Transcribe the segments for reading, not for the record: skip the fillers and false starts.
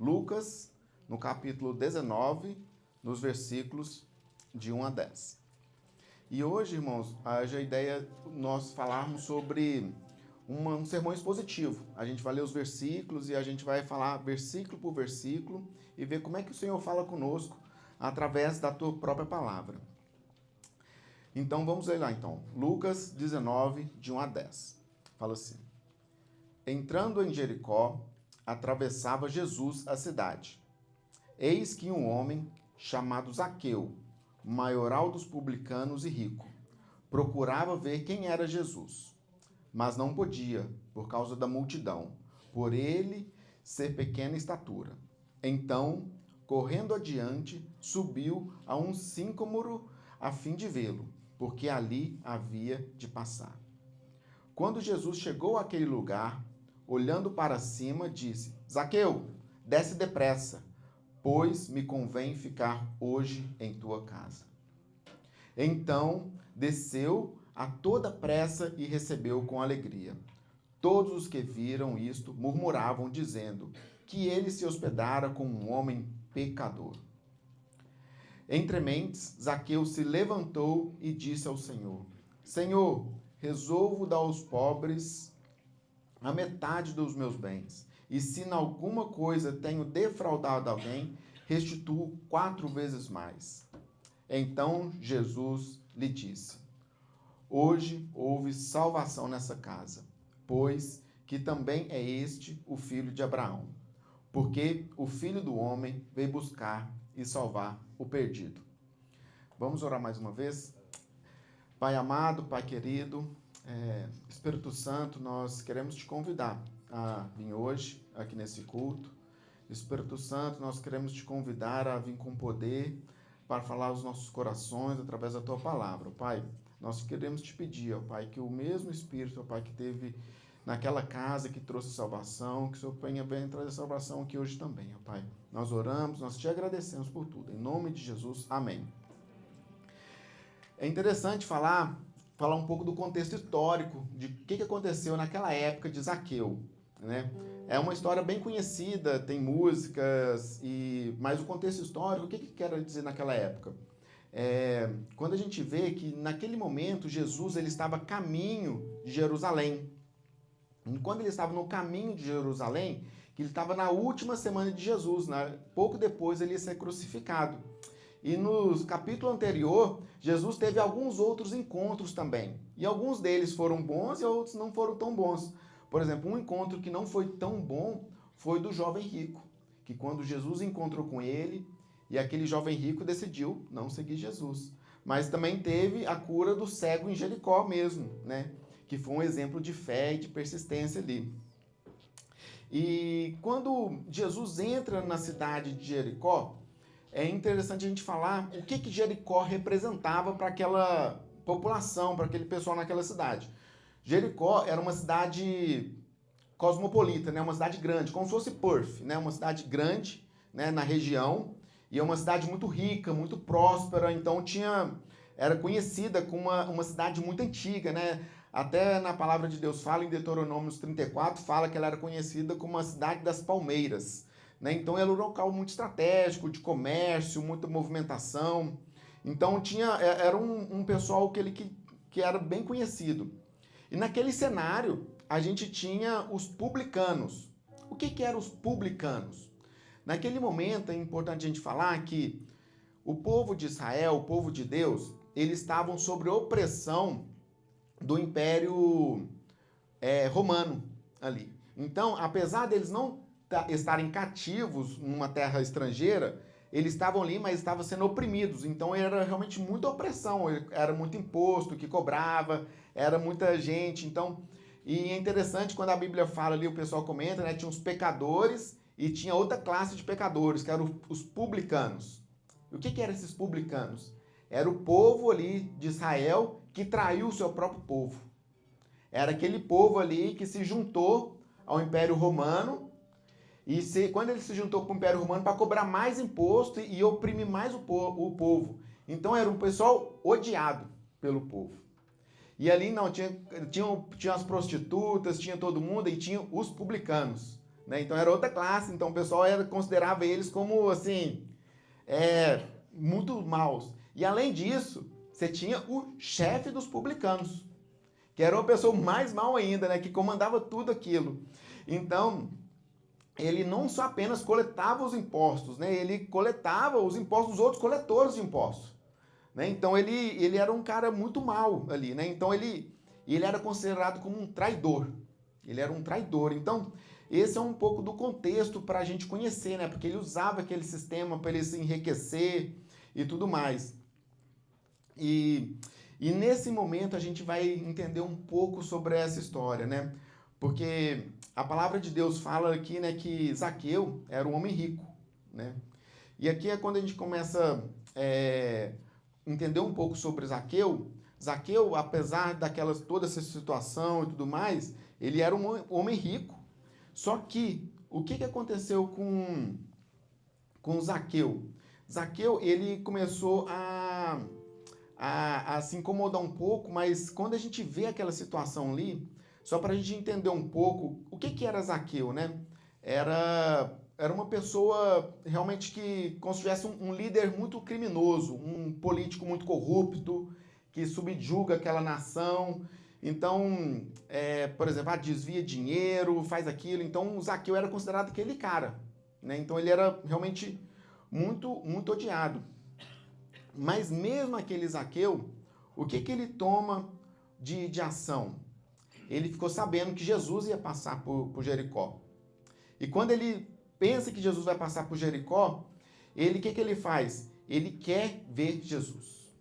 Lucas, no capítulo 19, nos versículos de 1 a 10. E hoje, irmãos, a ideia é nós falarmos sobre um sermão expositivo. A gente vai ler os versículos e a gente vai falar versículo por versículo e ver como é que o Senhor fala conosco através da tua própria palavra. Então, vamos ler lá, então. Lucas 19, de 1 a 10. Fala assim. Entrando em Jericó, atravessava Jesus a cidade. Eis que um homem chamado Zaqueu, maioral dos publicanos e rico, procurava ver quem era Jesus, mas não podia, por causa da multidão, por ele ser pequena estatura. Então, correndo adiante, subiu a um sicômoro a fim de vê-lo, porque ali havia de passar. Quando Jesus chegou àquele lugar, olhando para cima, disse: Zaqueu, desce depressa, pois me convém ficar hoje em tua casa. Então desceu a toda pressa e recebeu com alegria. Todos os que viram isto murmuravam, dizendo que ele se hospedara com um homem pecador. Entre mentes, Zaqueu se levantou e disse ao Senhor: Senhor, resolvo dar aos pobres a metade dos meus bens. E se em alguma coisa tenho defraudado alguém, restituo 4 vezes mais. Então Jesus lhe disse: Hoje houve salvação nessa casa, pois que também é este o filho de Abraão. Porque o Filho do Homem veio buscar e salvar o perdido. Vamos orar mais uma vez? Pai amado, Pai querido, Espírito Santo, nós queremos te convidar a vir hoje, aqui nesse culto. Espírito Santo, nós queremos te convidar a vir com poder para falar aos nossos corações através da tua palavra. Pai, nós queremos te pedir, ó Pai, que o mesmo Espírito, ó Pai, que teve naquela casa que trouxe salvação, que o Senhor venha trazer salvação aqui hoje também, ó Pai. Nós oramos, nós te agradecemos por tudo. Em nome de Jesus, amém. É interessante falar um pouco do contexto histórico, de o que aconteceu naquela época de Zaqueu, né? É uma história bem conhecida, tem músicas, mas o contexto histórico, o que quer dizer naquela época? Quando a gente vê que naquele momento Jesus ele estava a caminho de Jerusalém. E quando ele estava no caminho de Jerusalém, que ele estava na última semana de Jesus, né? Pouco depois ele ia ser crucificado. E no capítulo anterior, Jesus teve alguns outros encontros também. E alguns deles foram bons e outros não foram tão bons. Por exemplo, um encontro que não foi tão bom foi do jovem rico, que quando Jesus encontrou com ele, e aquele jovem rico decidiu não seguir Jesus. Mas também teve a cura do cego em Jericó mesmo, né? Que foi um exemplo de fé e de persistência ali. E quando Jesus entra na cidade de Jericó, é interessante a gente falar o que Jericó representava para aquela população, para aquele pessoal naquela cidade. Jericó era uma cidade cosmopolita, né? Uma cidade grande, como se fosse Perth, né? Uma cidade grande, né? Na região, e é uma cidade muito rica, muito próspera, então era conhecida como uma cidade muito antiga, né? Até na palavra de Deus fala, em Deuteronômio 34, fala que ela era conhecida como a cidade das palmeiras, né? Então era um local muito estratégico, de comércio, muita movimentação. Então era um pessoal que era bem conhecido. E naquele cenário, a gente tinha os publicanos. O que eram os publicanos? Naquele momento, é importante a gente falar que o povo de Israel, o povo de Deus, eles estavam sob opressão do Império Romano ali. Então, apesar deles não estarem cativos numa terra estrangeira, eles estavam ali, mas estavam sendo oprimidos. Então, era realmente muita opressão, era muito imposto que cobrava, era muita gente. Então, e é interessante quando a Bíblia fala ali, o pessoal comenta, né? Tinha os pecadores e tinha outra classe de pecadores, que eram os publicanos. E o que eram esses publicanos? Era o povo ali de Israel que traiu o seu próprio povo. Era aquele povo ali que se juntou ao Império Romano e quando ele se juntou para o Império Romano para cobrar mais imposto e oprimir mais o povo. Então era um pessoal odiado pelo povo. E ali não, tinha as prostitutas, tinha todo mundo e tinha os publicanos, né? Então era outra classe, então o pessoal considerava eles como, assim, muito maus. E além disso, você tinha o chefe dos publicanos, que era uma pessoa mais mal ainda, né? Que comandava tudo aquilo. Então, ele não só apenas coletava os impostos, né? Ele coletava os impostos dos outros coletores de impostos, né? Então, ele era um cara muito mal ali, né? Então, ele era considerado como um traidor. Ele era um traidor. Então, esse é um pouco do contexto para a gente conhecer, né? Porque ele usava aquele sistema para ele se enriquecer e tudo mais. E nesse momento a gente vai entender um pouco sobre essa história, né? Porque a palavra de Deus fala aqui, né, que Zaqueu era um homem rico, né? E aqui é quando a gente começa a entender um pouco sobre Zaqueu. Zaqueu, apesar toda essa situação e tudo mais, ele era um homem rico. Só que o que aconteceu com Zaqueu? Zaqueu, ele começou a se incomodar um pouco, mas quando a gente vê aquela situação ali, só para a gente entender um pouco o que era Zaqueu, né? Era uma pessoa realmente que constituísse um líder muito criminoso, um político muito corrupto, que subjuga aquela nação. Então, por exemplo, desvia dinheiro, faz aquilo. Então, o Zaqueu era considerado aquele cara, né? Então, ele era realmente muito, muito odiado. Mas mesmo aquele Zaqueu, o que ele toma de ação? Ele ficou sabendo que Jesus ia passar por Jericó. E quando ele pensa que Jesus vai passar por Jericó, o que ele faz? Ele quer ver Jesus.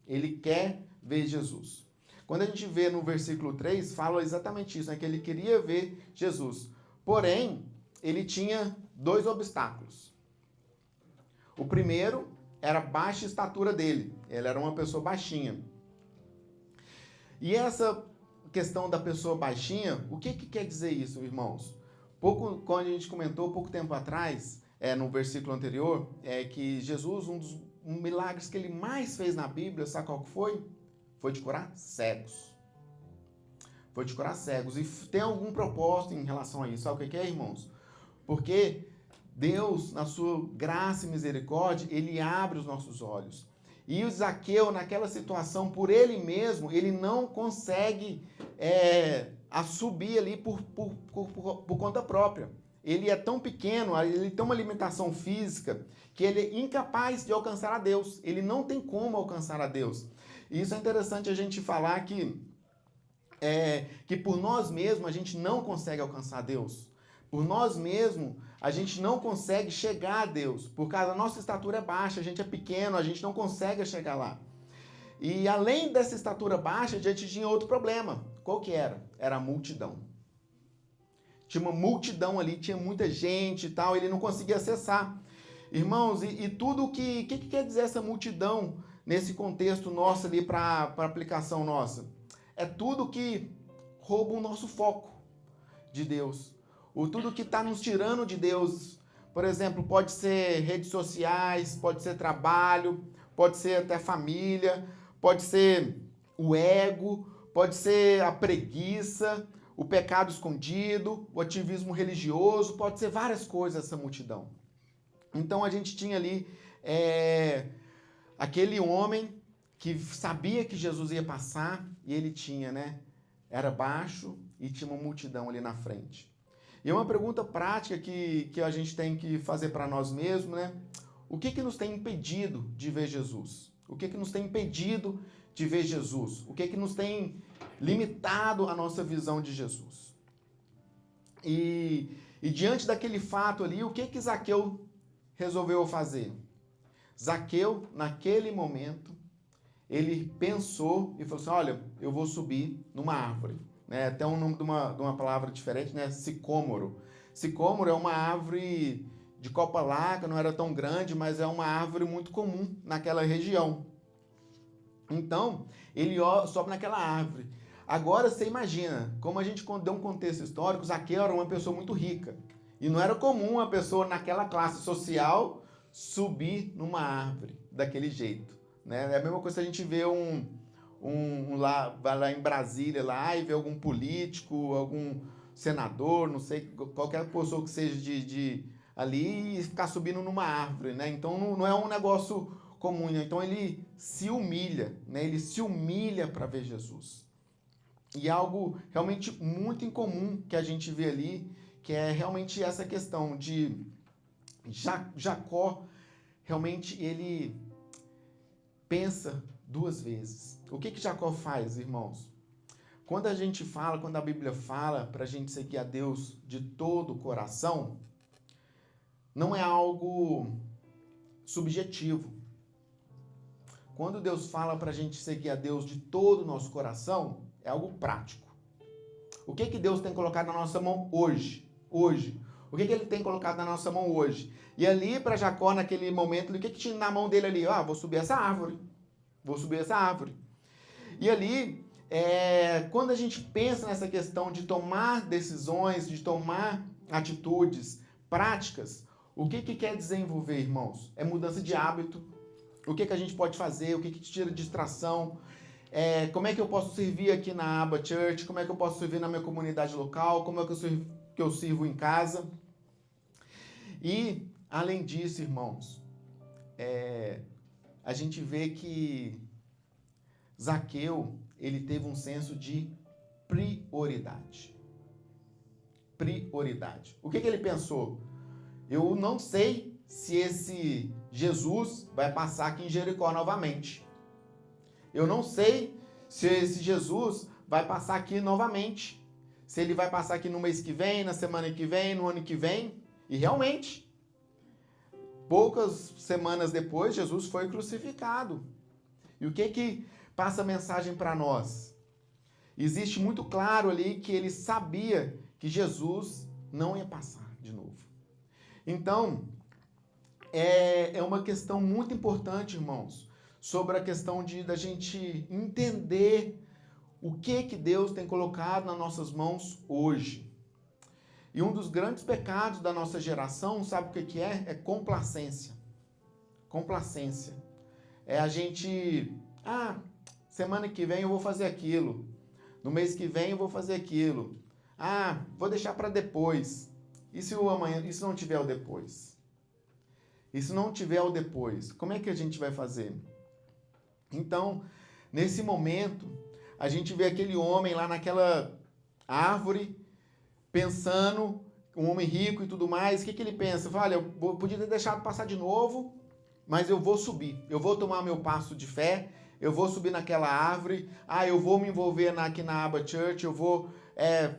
Ele quer ver Jesus. Quando a gente vê no versículo 3, fala exatamente isso, né? Que ele queria ver Jesus. Porém, ele tinha 2 obstáculos. O primeiro era a baixa estatura dele. Ele era uma pessoa baixinha. E essa questão da pessoa baixinha, o que quer dizer isso, irmãos? Quando a gente comentou pouco tempo atrás, no versículo anterior, que Jesus, um dos milagres que ele mais fez na Bíblia, sabe qual que foi? Foi de curar cegos. Foi de curar cegos. E tem algum propósito em relação a isso. Sabe o que é, irmãos? Porque Deus, na sua graça e misericórdia, ele abre os nossos olhos. E o Zaqueu, naquela situação, por ele mesmo, ele não consegue subir ali por conta própria. Ele é tão pequeno, ele tem uma limitação física, que ele é incapaz de alcançar a Deus. Ele não tem como alcançar a Deus. E isso é interessante a gente falar que por nós mesmos a gente não consegue alcançar a Deus. Por nós mesmos, a gente não consegue chegar a Deus. Por causa da nossa estatura é baixa, a gente é pequeno, a gente não consegue chegar lá. E além dessa estatura baixa, a gente tinha outro problema. Qual que era? Era a multidão. Tinha uma multidão ali, tinha muita gente e tal, ele não conseguia acessar. Irmãos, e tudo o que quer dizer essa multidão nesse contexto nosso ali para aplicação nossa? É tudo que rouba o nosso foco de Deus. Tudo que está nos tirando de Deus. Por exemplo, pode ser redes sociais, pode ser trabalho, pode ser até família, pode ser o ego, pode ser a preguiça, o pecado escondido, o ativismo religioso, pode ser várias coisas essa multidão. Então a gente tinha ali aquele homem que sabia que Jesus ia passar e ele tinha, né? Era baixo e tinha uma multidão ali na frente. E uma pergunta prática que a gente tem que fazer para nós mesmos, né? O que nos tem impedido de ver Jesus? O que nos tem impedido de ver Jesus? O que nos tem limitado a nossa visão de Jesus? E diante daquele fato ali, o que Zaqueu resolveu fazer? Zaqueu, naquele momento, ele pensou e falou assim, olha, eu vou subir numa árvore. Até o nome de uma palavra diferente, né? Sicômoro. Sicômoro é uma árvore de copa larga, não era tão grande, mas é uma árvore muito comum naquela região. Então, ele sobe naquela árvore. Agora, você imagina, como a gente deu um contexto histórico, Zaqueu era uma pessoa muito rica. E não era comum uma pessoa naquela classe social subir numa árvore daquele jeito. Né? É a mesma coisa se a gente vê vai lá em Brasília lá, e vê algum político, algum senador, não sei, qualquer pessoa que seja de ali e ficar subindo numa árvore, né? Então não é um negócio comum, né? Então ele se humilha, né? Ele se humilha para ver Jesus. E algo realmente muito incomum que a gente vê ali, que é realmente essa questão de Jacó, realmente ele pensa duas vezes. O que Jacó faz, irmãos? Quando a Bíblia fala para a gente seguir a Deus de todo o coração, não é algo subjetivo. Quando Deus fala para a gente seguir a Deus de todo o nosso coração, é algo prático. O que Deus tem colocado na nossa mão hoje? Hoje. O que Ele tem colocado na nossa mão hoje? E ali para Jacó, naquele momento, o que tinha na mão dele ali? Vou subir essa árvore. Vou subir essa árvore. E ali, quando a gente pensa nessa questão de tomar decisões, de tomar atitudes práticas, o que quer desenvolver, irmãos? É mudança de hábito. O que a gente pode fazer? O que tira distração? Como é que eu posso servir aqui na Aba Church? Como é que eu posso servir na minha comunidade local? Como é que eu sirvo em casa? E, além disso, irmãos, a gente vê que Zaqueu, ele teve um senso de prioridade. Prioridade. O que ele pensou? Eu não sei se esse Jesus vai passar aqui em Jericó novamente. Eu não sei se esse Jesus vai passar aqui novamente. Se ele vai passar aqui no mês que vem, na semana que vem, no ano que vem. E realmente, poucas semanas depois, Jesus foi crucificado. E o que passa a mensagem para nós? Existe muito claro ali que ele sabia que Jesus não ia passar de novo. Então, é uma questão muito importante, irmãos, sobre a questão da gente entender o que Deus tem colocado nas nossas mãos hoje. E um dos grandes pecados da nossa geração, sabe o que é? É complacência. Complacência. É a gente, semana que vem eu vou fazer aquilo. No mês que vem eu vou fazer aquilo. Vou deixar para depois. E se o amanhã, e se não tiver o depois? E se não tiver o depois, como é que a gente vai fazer? Então, nesse momento, a gente vê aquele homem lá naquela árvore, pensando, um homem rico e tudo mais. O que ele pensa? Olha, eu podia ter deixado passar de novo, mas eu vou subir. Eu vou tomar meu passo de fé, eu vou subir naquela árvore, eu vou me envolver aqui na Aba Church, eu vou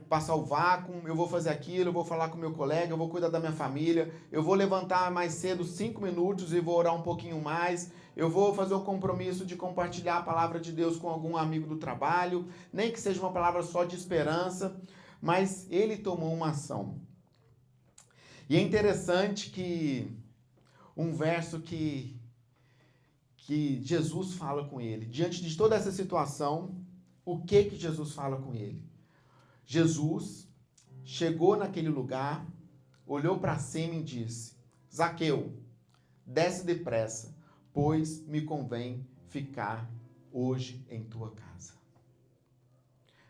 passar o vácuo, eu vou fazer aquilo, eu vou falar com meu colega, eu vou cuidar da minha família, eu vou levantar mais cedo 5 minutos e vou orar um pouquinho mais, eu vou fazer o compromisso de compartilhar a palavra de Deus com algum amigo do trabalho, nem que seja uma palavra só de esperança, mas ele tomou uma ação. E é interessante que um verso que Jesus fala com ele, diante de toda essa situação, o que Jesus fala com ele? Jesus chegou naquele lugar, olhou para cima e disse: Zaqueu, desce depressa, pois me convém ficar hoje em tua casa.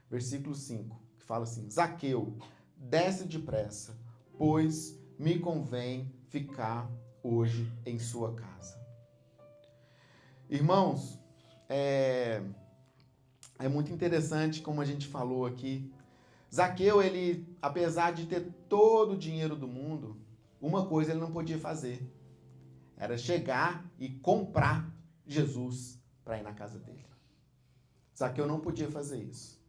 Versículo 5, que fala assim: Zaqueu, desce depressa, pois me convém ficar hoje em sua casa. Irmãos, é muito interessante como a gente falou aqui. Zaqueu, ele, apesar de ter todo o dinheiro do mundo, uma coisa ele não podia fazer. Era chegar e comprar Jesus para ir na casa dele. Zaqueu não podia fazer isso.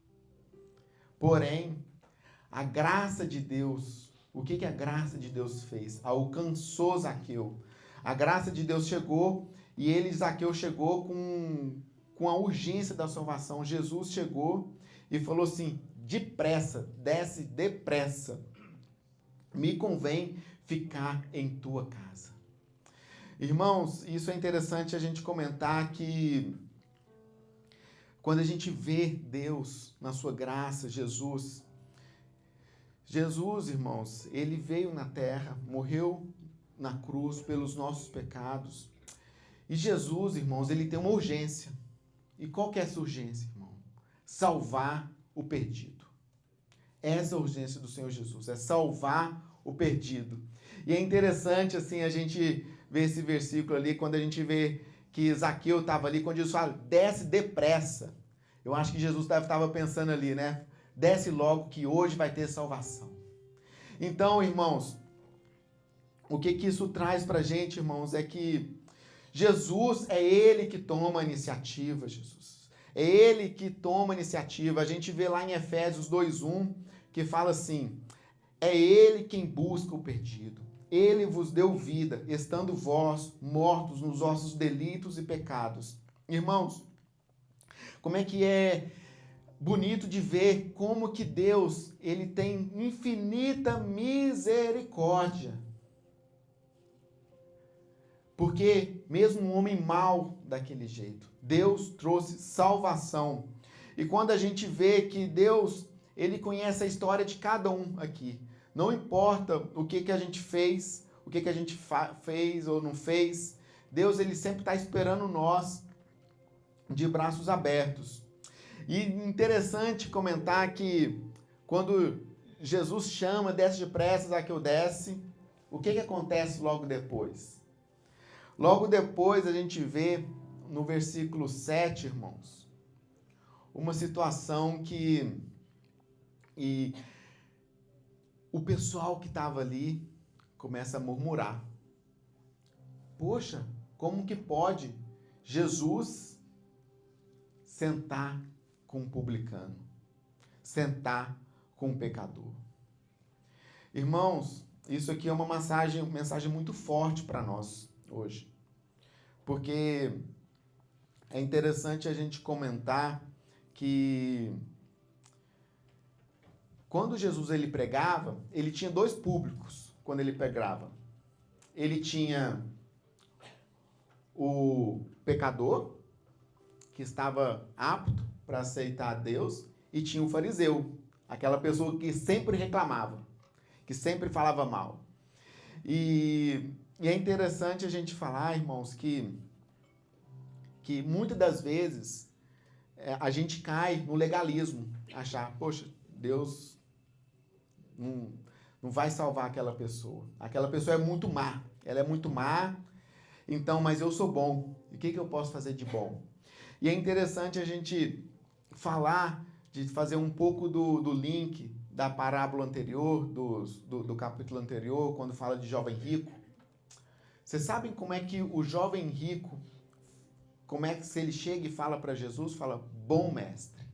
Porém, a graça de Deus, o que a graça de Deus fez? Alcançou Zaqueu. A graça de Deus chegou e Zaqueu chegou com a urgência da salvação. Jesus chegou e falou assim: depressa, desce depressa. Me convém ficar em tua casa. Irmãos, isso é interessante a gente comentar que quando a gente vê Deus na sua graça, Jesus, irmãos, ele veio na terra, morreu na cruz pelos nossos pecados. E Jesus, irmãos, ele tem uma urgência. E qual que é essa urgência, irmão? Salvar o perdido. Essa é a urgência do Senhor Jesus, é salvar o perdido. E é interessante, assim, a gente ver esse versículo ali, quando a gente vê que Zaqueu estava ali, quando Jesus fala, desce depressa. Eu acho que Jesus estava pensando ali, né? Desce logo que hoje vai ter salvação. Então, irmãos, o que isso traz pra gente, irmãos, é que Jesus é Ele que toma a iniciativa, Jesus. É Ele que toma a iniciativa. A gente vê lá em Efésios 2:1, que fala assim, é Ele quem busca o perdido. Ele vos deu vida, estando vós mortos nos vossos delitos e pecados. Irmãos, como é que é bonito de ver como que Deus, ele tem infinita misericórdia. Porque mesmo um homem mau daquele jeito, Deus trouxe salvação. E quando a gente vê que Deus, ele conhece a história de cada um aqui. Não importa o que a gente fez, o que a gente fez ou não fez. Deus, ele sempre está esperando nós de braços abertos. E interessante comentar que quando Jesus chama, desce depressa, Zaqueu desce, o que acontece logo depois? Logo depois a gente vê no versículo 7, irmãos, uma situação que o pessoal que estava ali começa a murmurar. Poxa, como que pode Jesus sentar com um publicano, sentar com um pecador? Irmãos, isso aqui é uma mensagem muito forte para nós hoje, porque é interessante a gente comentar que quando Jesus ele pregava, ele tinha dois públicos quando ele pregava. Ele tinha o pecador, que estava apto para aceitar a Deus, e tinha o fariseu, aquela pessoa que sempre reclamava, que sempre falava mal. E é interessante a gente falar, irmãos, que muitas das vezes a gente cai no legalismo, achar, poxa, Deus não vai salvar aquela pessoa. Aquela pessoa é muito má, ela é muito má, então, mas eu sou bom. E o que eu posso fazer de bom? E é interessante a gente falar, de fazer um pouco do link da parábola anterior, do capítulo anterior, quando fala de jovem rico. Vocês sabem como é que o jovem rico, como é que se ele chega e fala para Jesus, fala, bom mestre.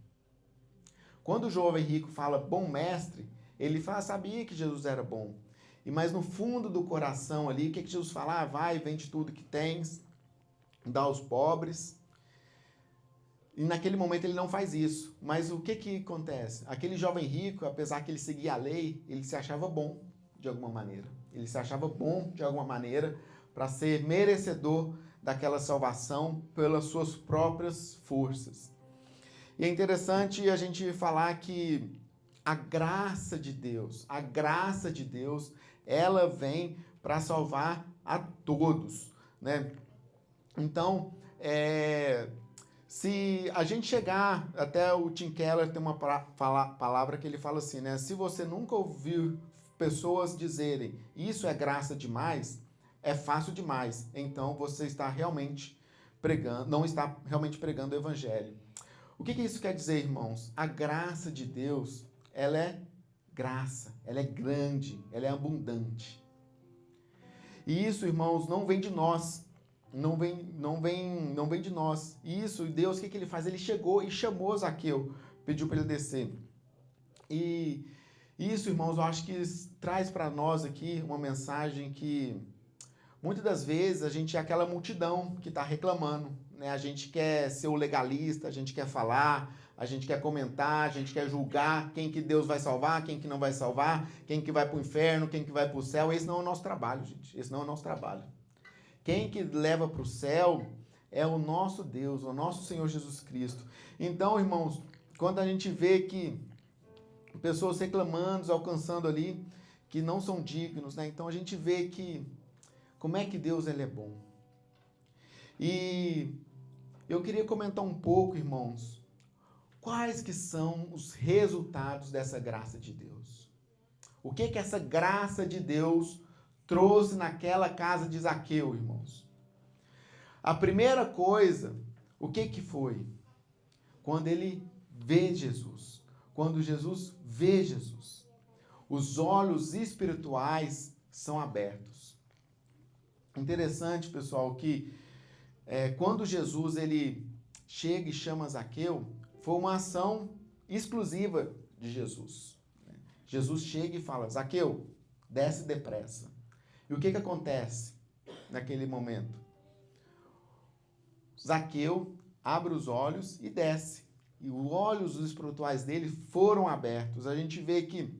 Quando o jovem rico fala, bom mestre, ele fala, sabia que Jesus era bom. Mas no fundo do coração ali, o que Jesus fala? Vai, vende tudo que tens, dá aos pobres. E naquele momento ele não faz isso. Mas o que acontece? Aquele jovem rico, apesar que ele seguia a lei, ele se achava bom de alguma maneira. Ele se achava bom de alguma maneira para ser merecedor daquela salvação pelas suas próprias forças. E é interessante a gente falar que a graça de Deus, ela vem para salvar a todos, né? Então, se a gente chegar, até o Tim Keller tem uma palavra que ele fala assim, né? Se você nunca ouviu pessoas dizerem, isso é graça demais, é fácil demais, então você está realmente pregando, não está realmente pregando o evangelho. O que isso quer dizer, irmãos? A graça de Deus, ela é graça, ela é grande, ela é abundante. E isso, irmãos, não vem de nós. Não vem de nós. Isso, Deus, o que ele faz? Ele chegou e chamou Zaqueu, pediu para ele descer. E isso, irmãos, eu acho que traz para nós aqui uma mensagem que muitas das vezes a gente é aquela multidão que está reclamando, né? A gente quer ser o legalista, a gente quer falar, a gente quer comentar, a gente quer julgar quem que Deus vai salvar, quem que não vai salvar, quem que vai para o inferno, quem que vai para o céu. Esse não é o nosso trabalho, gente. Esse não é o nosso trabalho. Quem que leva para o céu é o nosso Deus, o nosso Senhor Jesus Cristo. Então, irmãos, quando a gente vê que pessoas reclamando, alcançando ali, que não são dignos, né? Então a gente vê que como é que Deus ele é bom. E eu queria comentar um pouco, irmãos, Quais que são os resultados dessa graça de Deus? O que essa graça de Deus trouxe naquela casa de Zaqueu, irmãos? A primeira coisa, o que foi? Quando ele vê Jesus. Quando Jesus vê Jesus. Os olhos espirituais são abertos. Interessante, pessoal, que quando Jesus ele chega e chama Zaqueu, foi uma ação exclusiva de Jesus. Jesus chega e fala, Zaqueu, desce depressa. E o que acontece naquele momento? Zaqueu abre os olhos e desce. E os olhos espirituais dele foram abertos. A gente vê que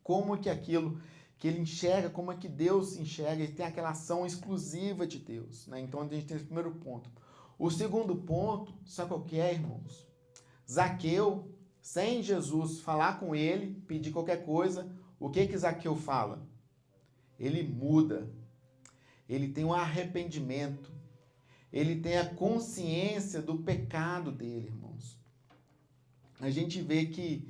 como que aquilo que ele enxerga, como é que Deus enxerga, ele tem aquela ação exclusiva de Deus. Né? Então a gente tem esse primeiro ponto. O segundo ponto, sabe qual que é, irmãos? Zaqueu, sem Jesus falar com ele, pedir qualquer coisa, o que Zaqueu fala? Ele muda. Ele tem um arrependimento. Ele tem a consciência do pecado dele, irmãos. A gente vê que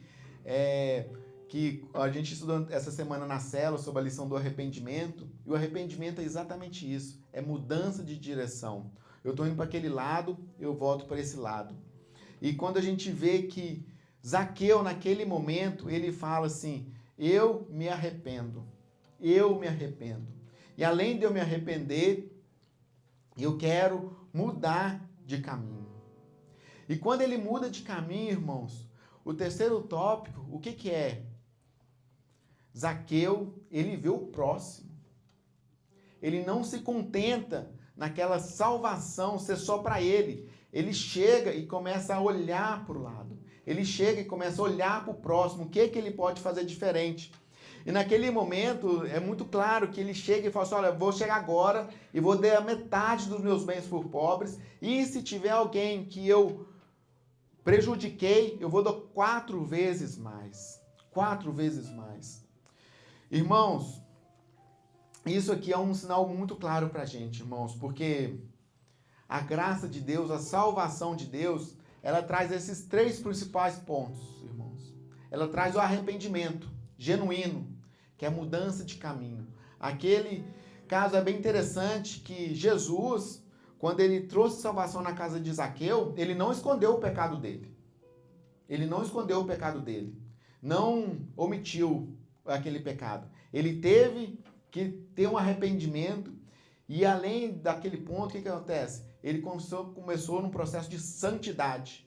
a gente estudou essa semana na célula sobre a lição do arrependimento, e o arrependimento é exatamente isso, é mudança de direção. Eu estou indo para aquele lado, eu volto para esse lado. E quando a gente vê que Zaqueu, naquele momento, ele fala assim, eu me arrependo. E além de eu me arrepender, eu quero mudar de caminho. E quando ele muda de caminho, irmãos, o terceiro tópico, o que é? Zaqueu, ele vê o próximo. Ele não se contenta naquela salvação ser só para ele. Ele chega e começa a olhar para o lado. Ele chega e começa a olhar para o próximo. O que ele pode fazer diferente? E naquele momento, é muito claro que ele chega e fala assim, olha, vou chegar agora e vou dar a metade dos meus bens por pobres. E se tiver alguém que eu prejudiquei, eu vou dar 4 vezes mais. 4 vezes mais. Irmãos, isso aqui é um sinal muito claro para a gente, irmãos, porque a graça de Deus, a salvação de Deus, ela traz esses 3 principais pontos, irmãos. Ela traz o arrependimento genuíno, que é a mudança de caminho. Aquele caso é bem interessante que Jesus, quando ele trouxe salvação na casa de Zaqueu, ele não escondeu o pecado dele. Ele não escondeu o pecado dele. Não omitiu aquele pecado. Ele teve que ter um arrependimento e além daquele ponto, o que acontece? Ele começou num processo de santidade.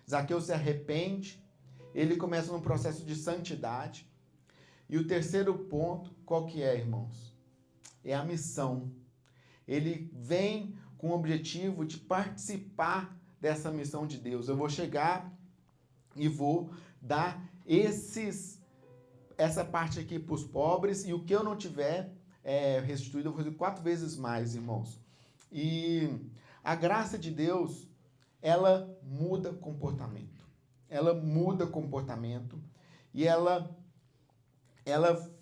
Zaqueu se arrepende, ele começa num processo de santidade. E o terceiro ponto, qual que é, irmãos? É a missão. Ele vem com o objetivo de participar dessa missão de Deus. Eu vou chegar e vou dar essa parte aqui para os pobres, e o que eu não tiver restituído, eu vou fazer 4 vezes mais, irmãos. E a graça de Deus, ela muda comportamento. Ela muda comportamento e ela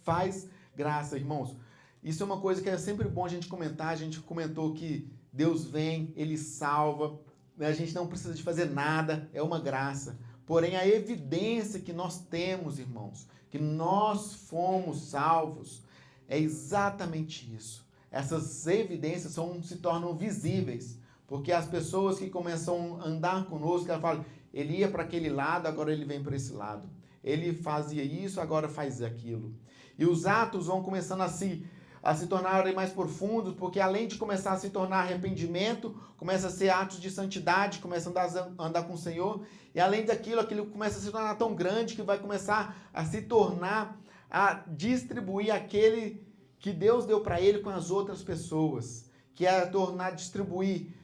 faz graça, irmãos. Isso é uma coisa que é sempre bom a gente comentar. A gente comentou que Deus vem, Ele salva, a gente não precisa de fazer nada, é uma graça. Porém, a evidência que nós temos, irmãos, que nós fomos salvos, é exatamente isso. Essas evidências se tornam visíveis, porque as pessoas que começam a andar conosco, elas falam, ele ia para aquele lado, agora ele vem para esse lado. Ele fazia isso, agora faz aquilo. E os atos vão começando a se tornarem mais profundos, porque além de começar a se tornar arrependimento, começa a ser atos de santidade, começa a andar com o Senhor, e além daquilo, aquilo começa a se tornar tão grande que vai começar a se tornar, a distribuir aquele que Deus deu para ele com as outras pessoas, que é distribuir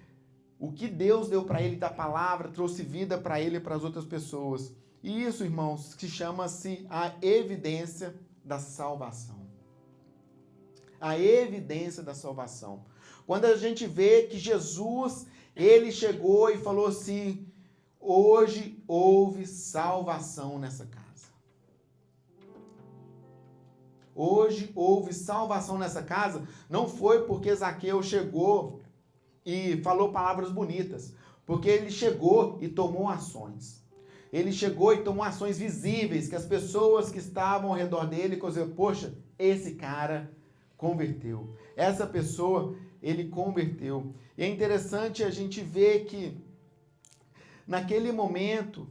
o que Deus deu para ele da palavra, trouxe vida para ele e para as outras pessoas. E isso, irmãos, que chama-se a evidência da salvação. A evidência da salvação. Quando a gente vê que Jesus, ele chegou e falou assim, hoje houve salvação nessa casa. Hoje houve salvação nessa casa, não foi porque Zaqueu chegou e falou palavras bonitas, porque ele chegou e tomou ações. ele chegou e tomou ações visíveis, que as pessoas que estavam ao redor dele diziam, poxa, esse cara converteu. Essa pessoa, ele converteu. E é interessante a gente ver que, naquele momento,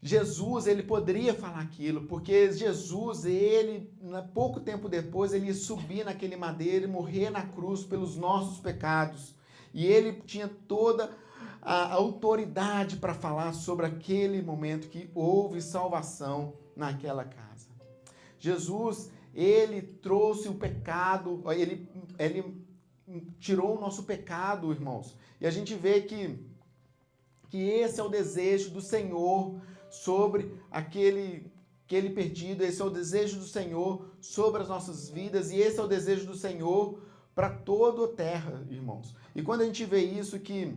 Jesus, ele poderia falar aquilo, porque Jesus, pouco tempo depois, ele ia subir naquele madeiro e morrer na cruz pelos nossos pecados. E ele tinha toda a autoridade para falar sobre aquele momento que houve salvação naquela casa. Jesus, ele trouxe o pecado, ele tirou o nosso pecado, irmãos. E a gente vê que esse é o desejo do Senhor sobre aquele perdido, esse é o desejo do Senhor sobre as nossas vidas, e esse é o desejo do Senhor para toda a terra, irmãos. E quando a gente vê isso, que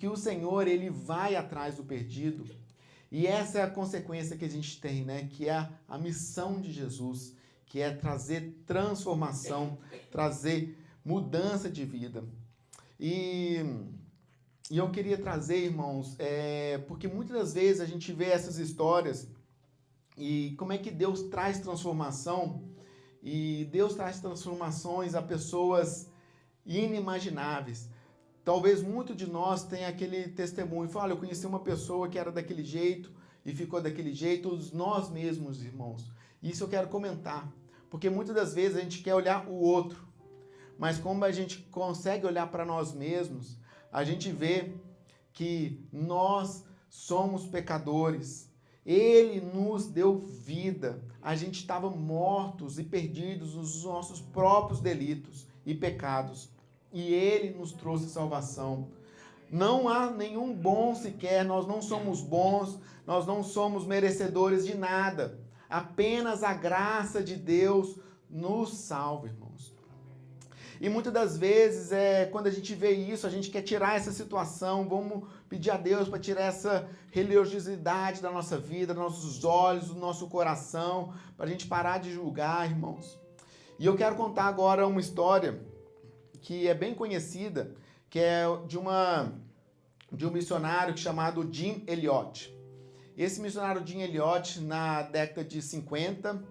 o Senhor, ele vai atrás do perdido, e essa é a consequência que a gente tem, né? Que é a missão de Jesus, que é trazer transformação, trazer mudança de vida. E eu queria trazer, irmãos, porque muitas das vezes a gente vê essas histórias e como é que Deus traz transformação, e Deus traz transformações a pessoas inimagináveis. Talvez muito de nós tenha aquele testemunho, fala, eu conheci uma pessoa que era daquele jeito e ficou daquele jeito, nós mesmos, irmãos. Isso eu quero comentar, porque muitas das vezes a gente quer olhar o outro, mas como a gente consegue olhar para nós mesmos, a gente vê que nós somos pecadores. Ele nos deu vida. A gente estava mortos e perdidos nos nossos próprios delitos e pecados. E Ele nos trouxe salvação. Não há nenhum bom sequer, nós não somos bons, nós não somos merecedores de nada. Apenas a graça de Deus nos salva, irmãos. E muitas das vezes, quando a gente vê isso, a gente quer tirar essa situação, vamos pedir a Deus para tirar essa religiosidade da nossa vida, dos nossos olhos, do nosso coração, para a gente parar de julgar, irmãos. E eu quero contar agora uma história que é bem conhecida, que é de um missionário chamado Jim Elliot. Esse missionário Jim Elliot, na década de 50,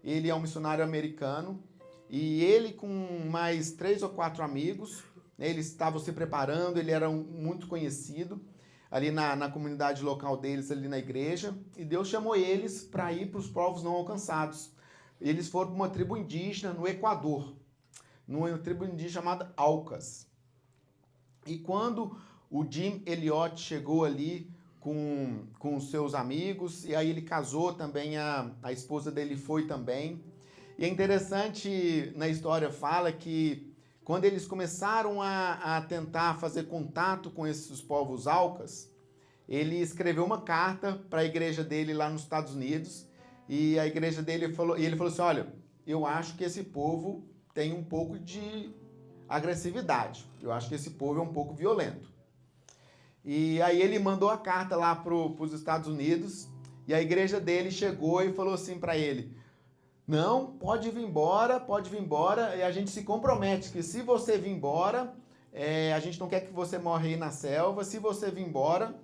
ele é um missionário americano, e ele com mais 3 ou 4 amigos, né, eles estavam se preparando, ele era muito conhecido ali na comunidade local deles, ali na igreja, e Deus chamou eles para ir para os povos não alcançados. Eles foram para uma tribo indígena no Equador, numa tribo indígena chamada Aucas. E quando o Jim Elliot chegou ali com os seus amigos, e aí ele casou também, a esposa dele foi também. E é interessante, na história fala que quando eles começaram a tentar fazer contato com esses povos Aucas, ele escreveu uma carta para a igreja dele lá nos Estados Unidos, e a igreja dele falou assim, olha, eu acho que esse povo tem um pouco de agressividade, eu acho que esse povo é um pouco violento. E aí ele mandou a carta lá para os Estados Unidos, e a igreja dele chegou e falou assim para ele, não, pode vir embora, e a gente se compromete que se você vir embora, a gente não quer que você morra aí na selva, se você vir embora,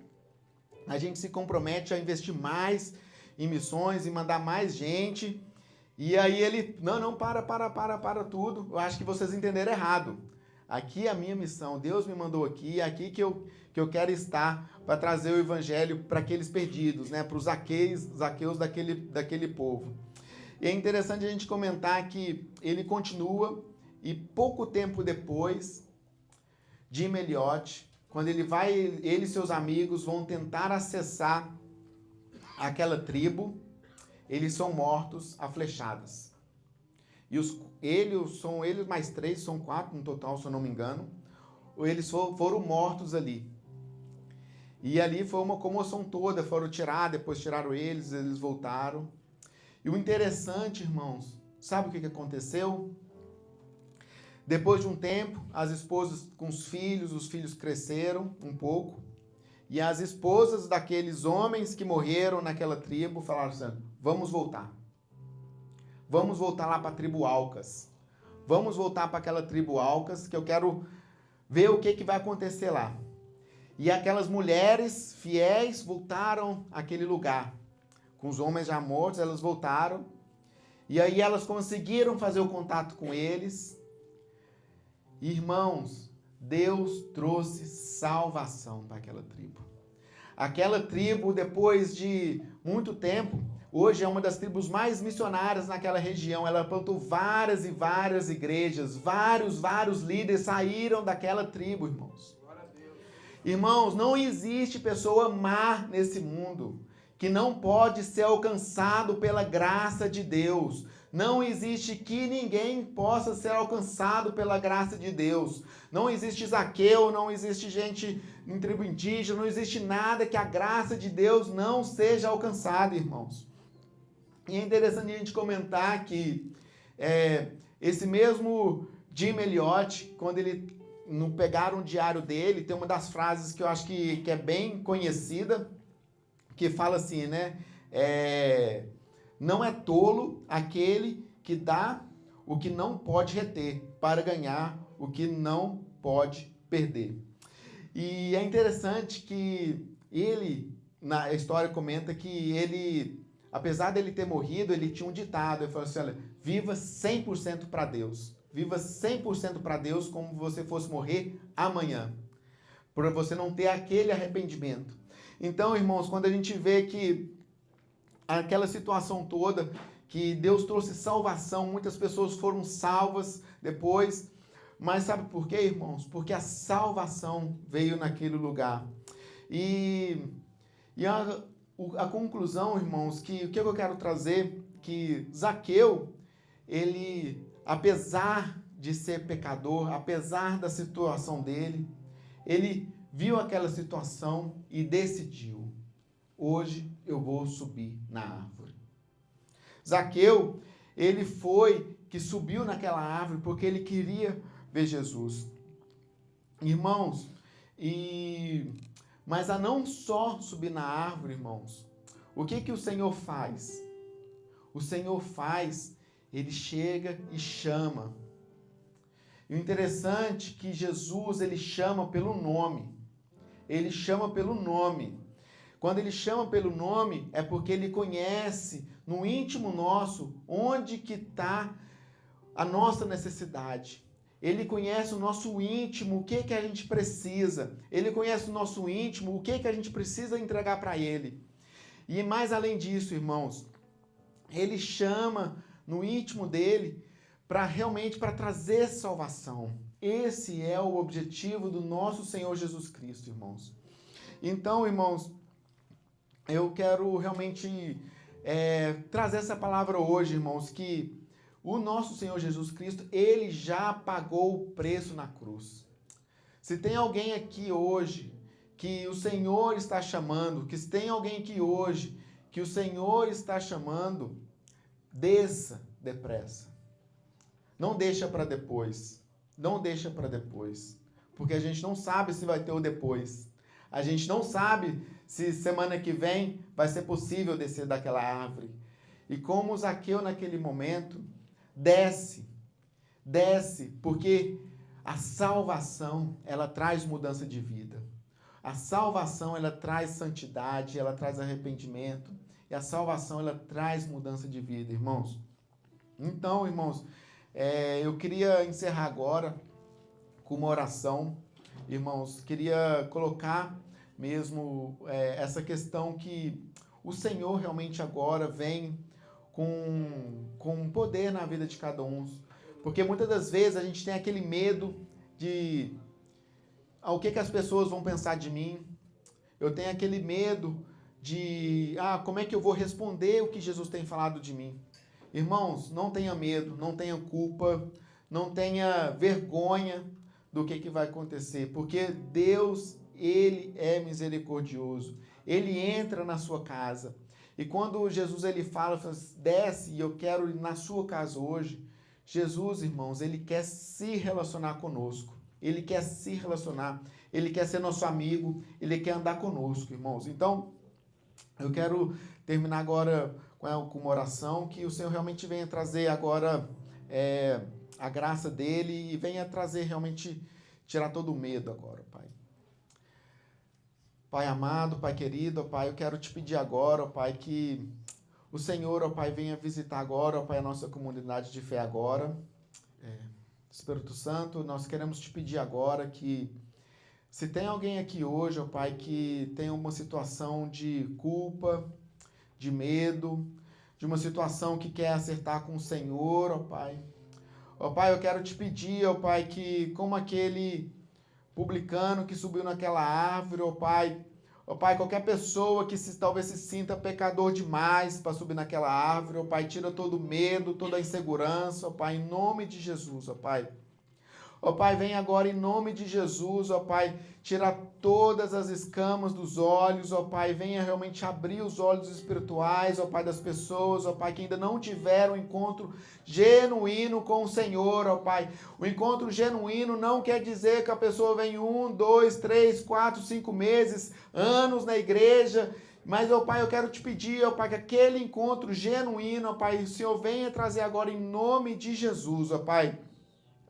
a gente se compromete a investir mais em missões e mandar mais gente. E aí ele, não, para tudo, eu acho que vocês entenderam errado. Aqui é a minha missão, Deus me mandou aqui, é aqui que eu quero estar para trazer o evangelho para aqueles perdidos, né, para os zaqueus daquele povo. E é interessante a gente comentar que ele continua, e pouco tempo depois, Jim Elliot, quando ele e seus amigos vão tentar acessar aquela tribo, eles são mortos a flechadas. E eles mais 3, são 4 no total, se eu não me engano, eles foram mortos ali. E ali foi uma comoção toda, foram tirados, depois tiraram eles voltaram. E o interessante, irmãos, sabe o que aconteceu? Depois de um tempo, as esposas com os filhos cresceram um pouco, e as esposas daqueles homens que morreram naquela tribo falaram assim, vamos voltar. Vamos voltar lá para a tribo Aucas. Vamos voltar para aquela tribo Aucas, que eu quero ver o que vai acontecer lá. E aquelas mulheres fiéis voltaram àquele lugar. Com os homens já mortos, elas voltaram. E aí elas conseguiram fazer o contato com eles. Irmãos, Deus trouxe salvação para aquela tribo. Aquela tribo, depois de muito tempo, hoje é uma das tribos mais missionárias naquela região. Ela plantou várias e várias igrejas. Vários líderes saíram daquela tribo, irmãos. Irmãos, não existe pessoa má nesse mundo que não pode ser alcançado pela graça de Deus. Não existe que ninguém possa ser alcançado pela graça de Deus. Não existe Zaqueu, não existe gente em tribo indígena, não existe nada que a graça de Deus não seja alcançada, irmãos. E é interessante a gente comentar que esse mesmo Jim Elliot, quando ele não pegaram o diário dele, tem uma das frases que eu acho que é bem conhecida, que fala assim, né? Não é tolo aquele que dá o que não pode reter, para ganhar o que não pode perder. E é interessante que ele, na história comenta que ele, apesar dele ter morrido, ele tinha um ditado, ele falou assim, olha, viva 100% para Deus. Viva 100% para Deus como você fosse morrer amanhã. Para você não ter aquele arrependimento. Então, irmãos, quando a gente vê que aquela situação toda, que Deus trouxe salvação, muitas pessoas foram salvas depois. Mas sabe por quê, irmãos? Porque a salvação veio naquele lugar. E a conclusão, irmãos, que o que eu quero trazer, que Zaqueu, ele, apesar de ser pecador, apesar da situação dele, ele viu aquela situação e decidiu, hoje eu vou subir na árvore. Zaqueu, ele foi que subiu naquela árvore porque ele queria ver Jesus. Irmãos, mas a não só subir na árvore, irmãos, o que o Senhor faz? O Senhor faz, ele chega e chama. E o interessante é que Jesus, ele chama pelo nome. Ele chama pelo nome. Quando ele chama pelo nome, é porque ele conhece no íntimo nosso onde que está a nossa necessidade. Ele conhece o nosso íntimo, o que a gente precisa. Ele conhece o nosso íntimo, o que a gente precisa entregar para ele. E mais além disso, irmãos, ele chama no íntimo dele realmente para trazer salvação. Esse é o objetivo do nosso Senhor Jesus Cristo, irmãos. Então, irmãos, eu quero realmente trazer essa palavra hoje, irmãos, que o nosso Senhor Jesus Cristo, ele já pagou o preço na cruz. Se tem alguém aqui hoje que o Senhor está chamando, que se tem alguém aqui hoje que o Senhor está chamando, desça depressa. Não deixa para depois. Não deixa para depois. Porque a gente não sabe se vai ter o depois. A gente não sabe se semana que vem vai ser possível descer daquela árvore. E como Zaqueu naquele momento, desce, porque a salvação, ela traz mudança de vida. A salvação, ela traz santidade, ela traz arrependimento. E a salvação, ela traz mudança de vida, irmãos. Então, irmãos, eu queria encerrar agora com uma oração. Irmãos, queria colocar mesmo essa questão que o Senhor realmente agora vem com poder na vida de cada um. Porque muitas das vezes a gente tem aquele medo de o que as pessoas vão pensar de mim. Eu tenho aquele medo de como é que eu vou responder o que Jesus tem falado de mim. Irmãos, não tenha medo, não tenha culpa, não tenha vergonha do que vai acontecer, porque Deus, ele é misericordioso. Ele entra na sua casa. E quando Jesus ele fala, desce e eu quero ir na sua casa hoje, Jesus, irmãos, ele quer se relacionar conosco. Ele quer se relacionar, ele quer ser nosso amigo, ele quer andar conosco, irmãos. Então, eu quero terminar agora com uma oração, que o Senhor realmente venha trazer agora a graça dele e venha trazer realmente, tirar todo o medo agora, Pai. Pai amado, Pai querido, ó Pai, eu quero te pedir agora, ó Pai, que o Senhor, ó Pai, venha visitar agora, ó Pai, a nossa comunidade de fé agora. Espírito Santo, nós queremos te pedir agora que se tem alguém aqui hoje, ó Pai, que tem uma situação de culpa, de medo, de uma situação que quer acertar com o Senhor, ó Pai. Ó Pai, eu quero te pedir, ó Pai, que como aquele publicano que subiu naquela árvore, ó Pai, qualquer pessoa que talvez se sinta pecador demais para subir naquela árvore, ó Pai, tira todo o medo, toda a insegurança, ó Pai, em nome de Jesus, ó Pai. Ó Pai, vem agora em nome de Jesus, ó Pai, tirar todas as escamas dos olhos, ó Pai, venha realmente abrir os olhos espirituais, ó Pai, das pessoas, ó Pai, que ainda não tiveram um encontro genuíno com o Senhor, ó Pai. O encontro genuíno não quer dizer que a pessoa vem 1, 2, 3, 4, 5 meses, anos na igreja, mas, ó Pai, eu quero te pedir, ó Pai, que aquele encontro genuíno, ó Pai, o Senhor venha trazer agora em nome de Jesus, ó Pai.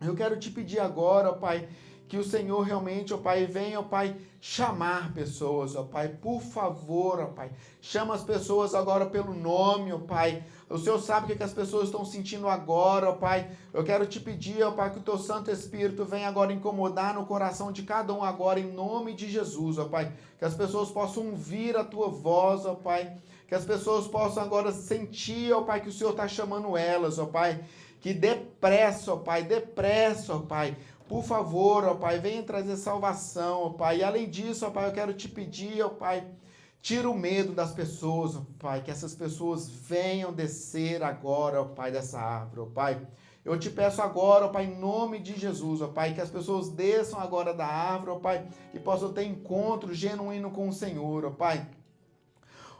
Eu quero te pedir agora, ó Pai, que o Senhor realmente, ó Pai, venha, ó Pai, chamar pessoas, ó Pai, por favor, ó Pai. Chama as pessoas agora pelo nome, ó Pai. O Senhor sabe o que as pessoas estão sentindo agora, ó Pai. Eu quero te pedir, ó Pai, que o Teu Santo Espírito venha agora incomodar no coração de cada um agora, em nome de Jesus, ó Pai. Que as pessoas possam ouvir a Tua voz, ó Pai. Que as pessoas possam agora sentir, ó Pai, que o Senhor está chamando elas, ó Pai. Que depressa, ó Pai, por favor, ó Pai, venha trazer salvação, ó Pai. E além disso, ó Pai, eu quero te pedir, ó Pai, tira o medo das pessoas, ó Pai, que essas pessoas venham descer agora, ó Pai, dessa árvore, ó Pai. Eu te peço agora, ó Pai, em nome de Jesus, ó Pai, que as pessoas desçam agora da árvore, ó Pai, e possam ter encontro genuíno com o Senhor, ó Pai.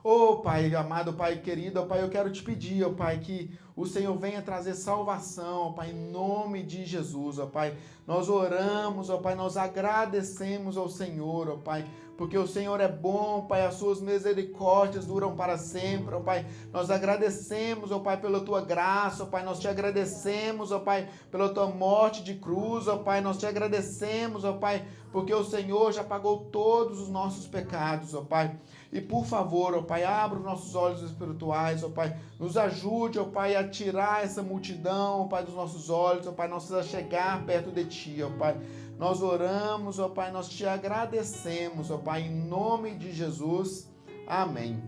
Ô Pai amado, Pai querido, ó Pai, eu quero te pedir, ó Pai, que o Senhor venha trazer salvação, ó Pai, em nome de Jesus, ó Pai. Nós oramos, ó Pai, nós agradecemos ao Senhor, ó Pai, porque o Senhor é bom, Pai, as suas misericórdias duram para sempre, ó Pai. Nós agradecemos, ó Pai, pela Tua graça, ó Pai, nós te agradecemos, ó Pai, pela Tua morte de cruz, ó Pai, nós te agradecemos, ó Pai, porque o Senhor já pagou todos os nossos pecados, ó Pai. E por favor, ó Pai, abra os nossos olhos espirituais, ó Pai, nos ajude, ó Pai, a tirar essa multidão, ó Pai, dos nossos olhos, ó Pai, nós precisamos chegar perto de Ti, ó Pai. Nós oramos, ó Pai, nós te agradecemos, ó Pai, em nome de Jesus. Amém.